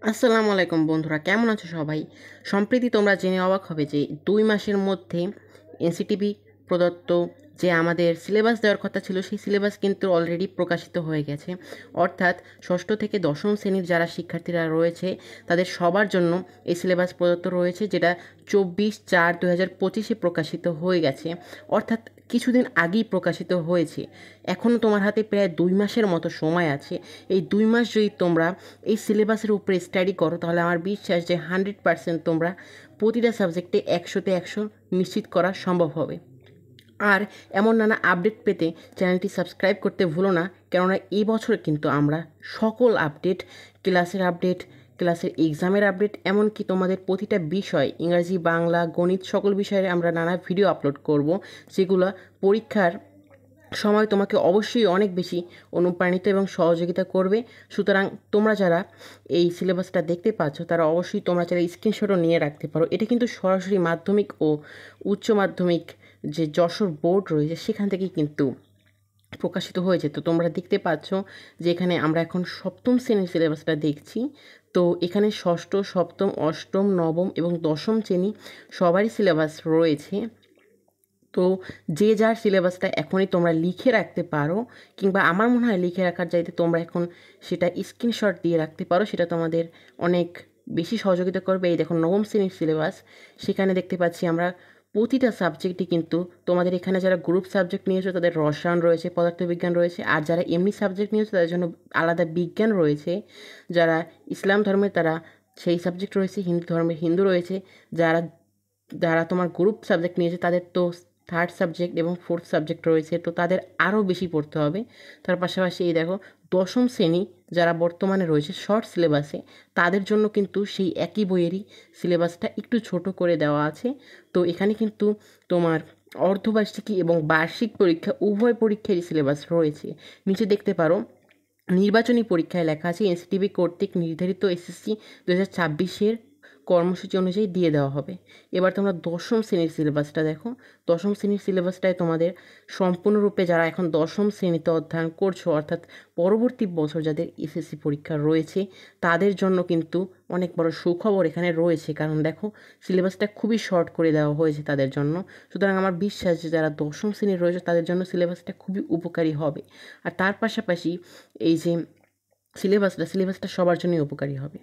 আসসালামু আলাইকুম বন্ধুরা, কেমন আছো সবাই? সম্প্রতি তোমরা জেনে অবাক হবে যে ২ মাসের মধ্যে এনসিটিবি প্রদত্ত যে আমাদের সিলেবাস দেওয়ার কথা ছিল, সেই সিলেবাস কিন্তু অলরেডি প্রকাশিত হয়ে গেছে। অর্থাৎ ষষ্ঠ থেকে দশম শ্রেণীর যারা শিক্ষার্থীরা রয়েছে তাদের সবার জন্য এই সিলেবাস প্রদত্ত রয়েছে, যেটা 24/4/2025 প্রকাশিত হয়ে গেছে। অর্থাৎ কিছুদিন আগেই প্রকাশিত হয়েছে। এখনও তোমার হাতে প্রায় ২ মাসের মতো সময় আছে। এই ২ মাস যদি তোমরা এই সিলেবাসের উপরে স্টাডি করো, তাহলে আমার বিশ্বাস যে 100% তোমরা প্রতিটা সাবজেক্টে 100তে 100 নিশ্চিত করা সম্ভব হবে। আর এমন নানা আপডেট পেতে চ্যানেলটি সাবস্ক্রাইব করতে ভুলো না, কেননা এই বছর কিন্তু আমরা সকল আপডেট, ক্লাসের আপডেট, ক্লাসের এক্সামের আপডেট, এমনকি তোমাদের প্রতিটা বিষয় ইংরাজি, বাংলা, গণিত সকল বিষয়ে আমরা নানা ভিডিও আপলোড করব, যেগুলো পরীক্ষার সময় তোমাকে অবশ্যই অনেক বেশি অনুপ্রাণিত এবং সহযোগিতা করবে। সুতরাং তোমরা যারা এই সিলেবাসটা দেখতে পাচ্ছ, তারা অবশ্যই তোমরা যারা স্ক্রিনশটও নিয়ে রাখতে পারো। এটা কিন্তু সরাসরি মাধ্যমিক ও উচ্চ মাধ্যমিক যে যশোর বোর্ড রয়েছে সেখান থেকেই কিন্তু প্রকাশিত হয়েছে। তো তোমরা দেখতে পাচ্ছ যে এখানে আমরা এখন সপ্তম শ্রেণীর সিলেবাসটা দেখছি। তো এখানে ষষ্ঠ, সপ্তম, অষ্টম, নবম এবং দশম শ্রেণী সবারই সিলেবাস রয়েছে। তো যে যার সিলেবাসটা এখনই তোমরা লিখে রাখতে পারো, কিংবা আমার মনে হয় লিখে রাখার চাইতে তোমরা এখন সেটা স্ক্রিনশট দিয়ে রাখতে পারো, সেটা তোমাদের অনেক বেশি সহযোগিতা করবে। এই দেখো নবম শ্রেণীর সিলেবাস, সেখানে দেখতে পাচ্ছি আমরা প্রতিটা সাবজেক্টই কিন্তু তোমাদের এখানে যারা গ্রুপ সাবজেক্ট নিয়েছো তাদের রসায়ন রয়েছে, পদার্থবিজ্ঞান রয়েছে, আর যারা এমনি সাবজেক্ট নিয়েছো তাদের জন্য আলাদা বিজ্ঞান রয়েছে, যারা ইসলাম ধর্মের তারা সেই সাবজেক্ট রয়েছে, হিন্দু ধর্মের হিন্দু রয়েছে, যারা যারা তোমার গ্রুপ সাবজেক্ট নিয়েছে তাদের তো থার্ড সাবজেক্ট এবং ফোর্থ সাবজেক্ট রয়েছে, তো তাদের আরও বেশি পড়তে হবে। তার পাশাপাশি এই দেখো দশম শ্রেণী যারা বর্তমানে রয়েছে শর্ট সিলেবাসে, তাদের জন্য কিন্তু সেই একই বইয়েরই সিলেবাসটা একটু ছোট করে দেওয়া আছে। তো এখানে কিন্তু তোমার অর্ধবার্ষিকী এবং বার্ষিক পরীক্ষা উভয় পরীক্ষারই সিলেবাস রয়েছে। নিচে দেখতে পারো নির্বাচনী পরীক্ষায় লেখা আছে এনসিটিবি কর্তৃক নির্ধারিত এসএসসি 2024-এর কর্মসূচি অনুযায়ী দিয়ে দেওয়া হবে। এবার তোমরা দশম শ্রেণীর সিলেবাসটা দেখো। দশম শ্রেণীর সিলেবাসটায় তোমাদের সম্পূর্ণরূপে যারা এখন দশম শ্রেণীতে অধ্যয়ন করছো, অর্থাৎ পরবর্তী বছর যাদের এসএসসি পরীক্ষা রয়েছে, তাদের জন্য কিন্তু অনেক বড় সুখবর এখানে রয়েছে। কারণ দেখো সিলেবাসটা খুবই শর্ট করে দেওয়া হয়েছে তাদের জন্য। সুতরাং আমার বিশ্বাস যে যারা দশম শ্রেণীর রয়েছে তাদের জন্য সিলেবাসটা খুবই উপকারী হবে। আর তার পাশাপাশি এই যে সিলেবাসটা সবার জন্যই উপকারী হবে।